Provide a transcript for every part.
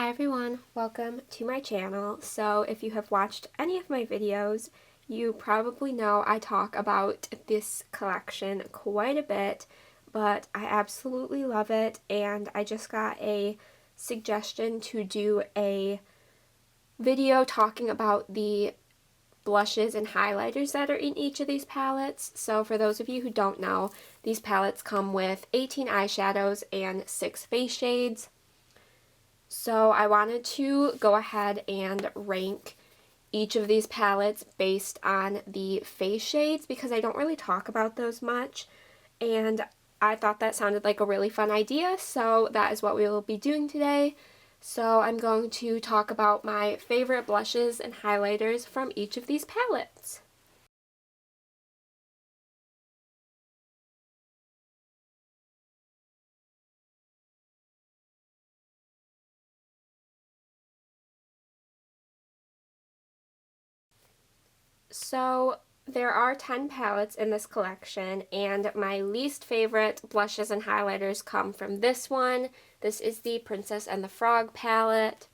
Hi everyone, welcome to my channel. So if you have watched any of my videos, you probably know I talk about this collection quite a bit, but I absolutely love it, and I just got a suggestion to do a video talking about the blushes and highlighters that are in each of these palettes. So for those of you who don't know, these palettes come with 18 eyeshadows and 6 face shades. So I wanted to go ahead and rank each of these palettes based on the face shades because I don't really talk about those much, and I thought that sounded like a really fun idea, so that is what we will be doing today. So I'm going to talk about my favorite blushes and highlighters from each of these palettes. So there are 10 palettes in this collection, and my least favorite blushes and highlighters come from this one. This is the Princess and the Frog palette.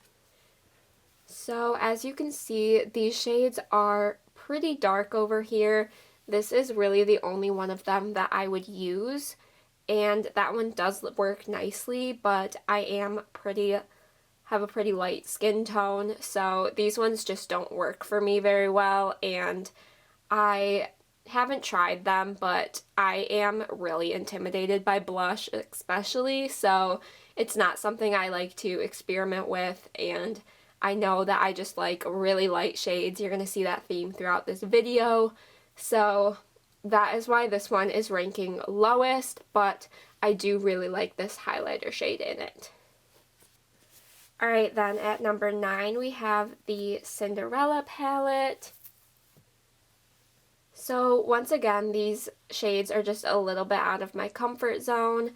So as you can see, these shades are pretty dark over here. This is really the only one of them that I would use, and that one does work nicely, but I have a pretty light skin tone, so these ones just don't work for me very well, and I haven't tried them, but I am really intimidated by blush especially, so it's not something I like to experiment with, and I know that I just like really light shades. You're going to see that theme throughout this video, so that is why this one is ranking lowest, but I do really like this highlighter shade in it. Alright, then at number 9 we have the Cinderella palette. So once again, these shades are just a little bit out of my comfort zone.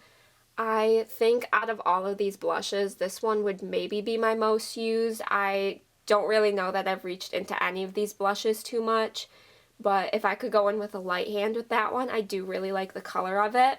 I think out of all of these blushes, this one would maybe be my most used. I don't really know that I've reached into any of these blushes too much, but if I could go in with a light hand with that one, I do really like the color of it.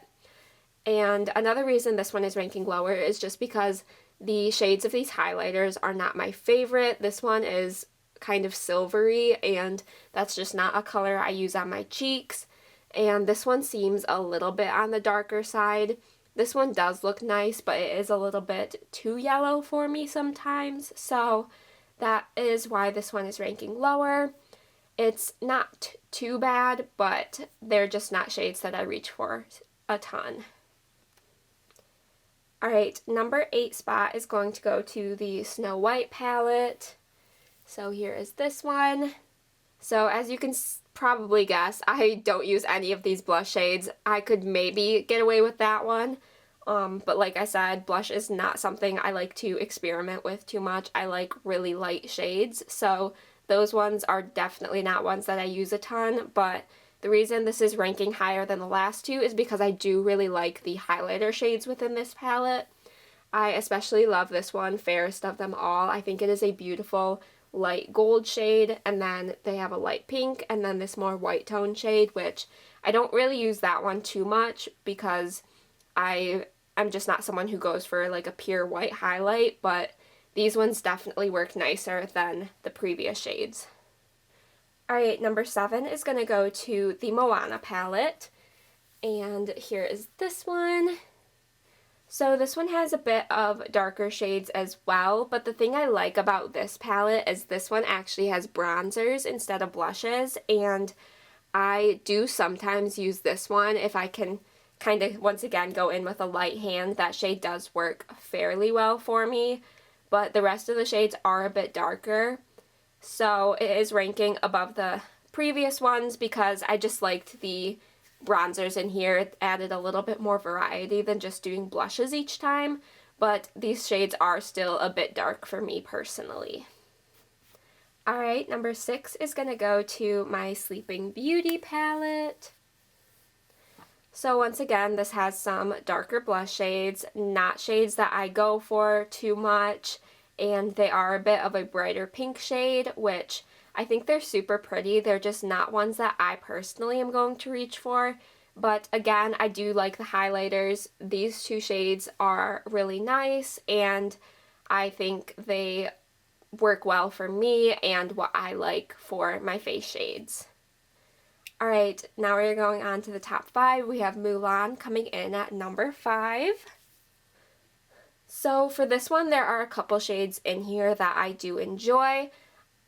And another reason this one is ranking lower is just because the shades of these highlighters are not my favorite. This one is kind of silvery, and that's just not a color I use on my cheeks. And this one seems a little bit on the darker side. This one does look nice, but it is a little bit too yellow for me sometimes, so that is why this one is ranking lower. It's not too bad, but they're just not shades that I reach for a ton. Alright, number 8 spot is going to go to the Snow White palette. So here is this one. So as you can probably guess, I don't use any of these blush shades. I could maybe get away with that one, but like I said, blush is not something I like to experiment with too much. I like really light shades, so those ones are definitely not ones that I use a ton, but the reason this is ranking higher than the last two is because I do really like the highlighter shades within this palette. I especially love this one, Fairest of Them All. I think it is a beautiful light gold shade, and then they have a light pink, and then this more white tone shade, which I don't really use that one too much because I'm just not someone who goes for like a pure white highlight, but these ones definitely work nicer than the previous shades. Alright, number 7 is going to go to the Moana palette, and here is this one. So this one has a bit of darker shades as well, but the thing I like about this palette is this one actually has bronzers instead of blushes, and I do sometimes use this one if I can kind of, once again, go in with a light hand. That shade does work fairly well for me, but the rest of the shades are a bit darker. So it is ranking above the previous ones because I just liked the bronzers in here. It added a little bit more variety than just doing blushes each time, but these shades are still a bit dark for me personally. Alright, number 6 is going to go to my Sleeping Beauty palette. So once again, this has some darker blush shades, not shades that I go for too much, and they are a bit of a brighter pink shade, which I think they're super pretty. They're just not ones that I personally am going to reach for, but again, I do like the highlighters. These two shades are really nice, and I think they work well for me and what I like for my face shades. Alright, now we're going on to the top 5. We have Mulan coming in at number 5. So for this one, there are a couple shades in here that I do enjoy.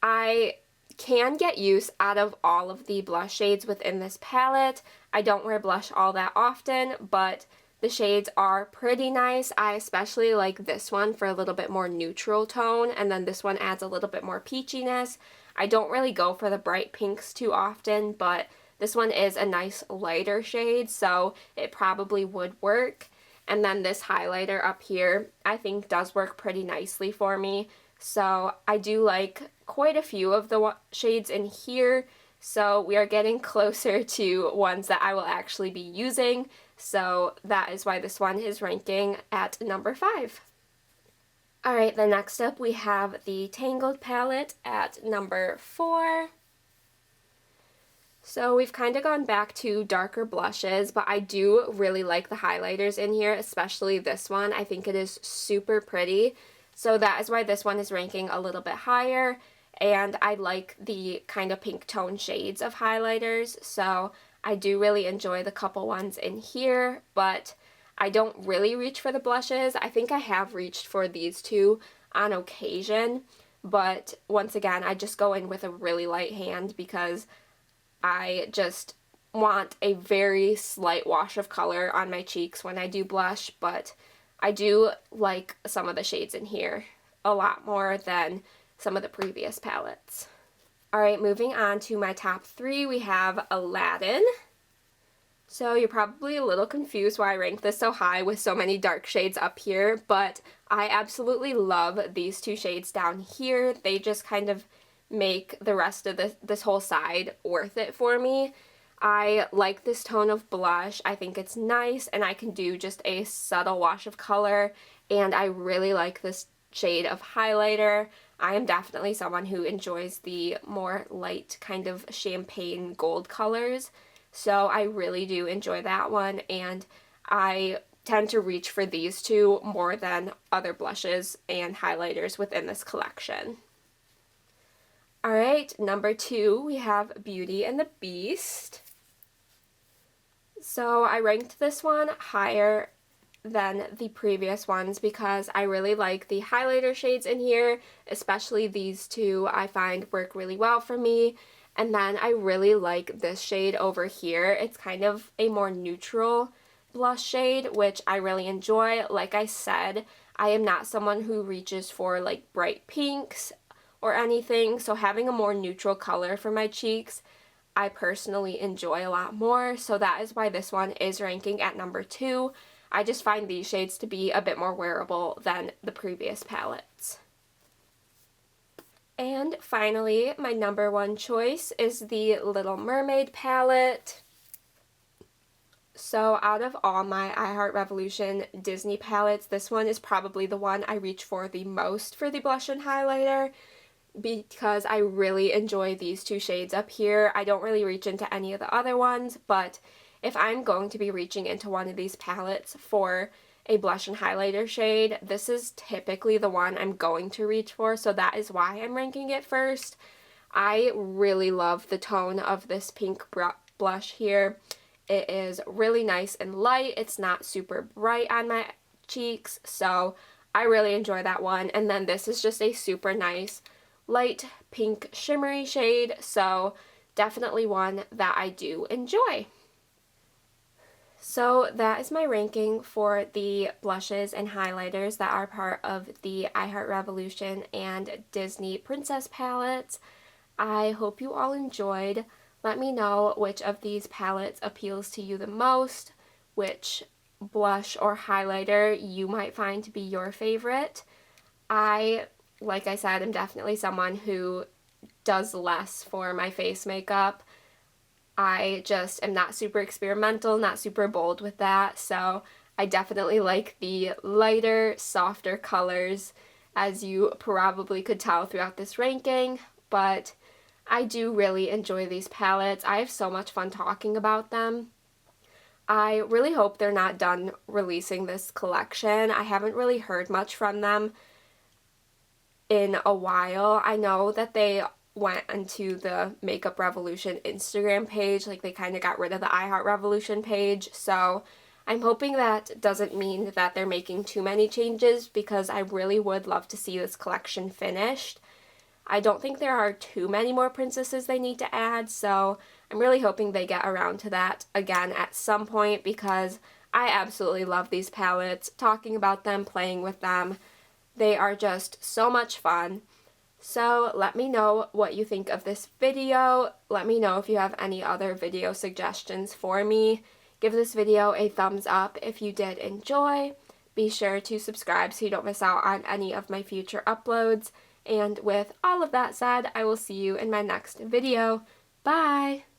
I can get use out of all of the blush shades within this palette. I don't wear blush all that often, but the shades are pretty nice. I especially like this one for a little bit more neutral tone, and then this one adds a little bit more peachiness. I don't really go for the bright pinks too often, but this one is a nice lighter shade, so it probably would work. And then this highlighter up here, I think does work pretty nicely for me. So I do like quite a few of the shades in here. So we are getting closer to ones that I will actually be using. So that is why this one is ranking at number 5. Alright, then next up we have the Tangled palette at number 4. So we've kind of gone back to darker blushes, but I do really like the highlighters in here, especially this one. I think it is super pretty. So that is why this one is ranking a little bit higher, and I like the kind of pink tone shades of highlighters, so I do really enjoy the couple ones in here, but I don't really reach for the blushes. I think I have reached for these two on occasion, but once again, I just go in with a really light hand because I just want a very slight wash of color on my cheeks when I do blush, but I do like some of the shades in here a lot more than some of the previous palettes. Alright, moving on to my top 3, we have Aladdin. So you're probably a little confused why I rank this so high with so many dark shades up here, but I absolutely love these two shades down here. They just kind of make the rest of this whole side worth it for me. I like this tone of blush. I think it's nice, and I can do just a subtle wash of color, and I really like this shade of highlighter. I am definitely someone who enjoys the more light kind of champagne gold colors, so I really do enjoy that one, and I tend to reach for these two more than other blushes and highlighters within this collection. Alright, number 2, we have Beauty and the Beast. So I ranked this one higher than the previous ones because I really like the highlighter shades in here, especially these two I find work really well for me. And then I really like this shade over here. It's kind of a more neutral blush shade, which I really enjoy. Like I said, I am not someone who reaches for like bright pinks or anything, so having a more neutral color for my cheeks I personally enjoy a lot more, so that is why this one is ranking at number 2. I just find these shades to be a bit more wearable than the previous palettes. And finally, my number 1 choice is the Little Mermaid palette. So out of all my I Heart Revolution Disney palettes, this one is probably the one I reach for the most for the blush and highlighter, because I really enjoy these two shades up here. I don't really reach into any of the other ones, but if I'm going to be reaching into one of these palettes for a blush and highlighter shade, this is typically the one I'm going to reach for, so that is why I'm ranking it first. I really love the tone of this pink blush here. It is really nice and light. It's not super bright on my cheeks, so I really enjoy that one. And then this is just a super nice light pink shimmery shade, so definitely one that I do enjoy. So that is my ranking for the blushes and highlighters that are part of the I Heart Revolution and Disney Princess palettes. I hope you all enjoyed. Let me know which of these palettes appeals to you the most, which blush or highlighter you might find to be your favorite. Like I said, I'm definitely someone who does less for my face makeup. I just am not super experimental, not super bold with that, so I definitely like the lighter, softer colors, as you probably could tell throughout this ranking, but I do really enjoy these palettes. I have so much fun talking about them. I really hope they're not done releasing this collection. I haven't really heard much from them. in a while. I know that they went into the Makeup Revolution Instagram page, like they kind of got rid of the iHeart Revolution page, so I'm hoping that doesn't mean that they're making too many changes, because I really would love to see this collection finished. I don't think there are too many more princesses they need to add, so I'm really hoping they get around to that again at some point, because I absolutely love these palettes. Talking about them, playing with them, they are just so much fun. So let me know what you think of this video. Let me know if you have any other video suggestions for me. Give this video a thumbs up if you did enjoy. Be sure to subscribe so you don't miss out on any of my future uploads. And with all of that said, I will see you in my next video. Bye!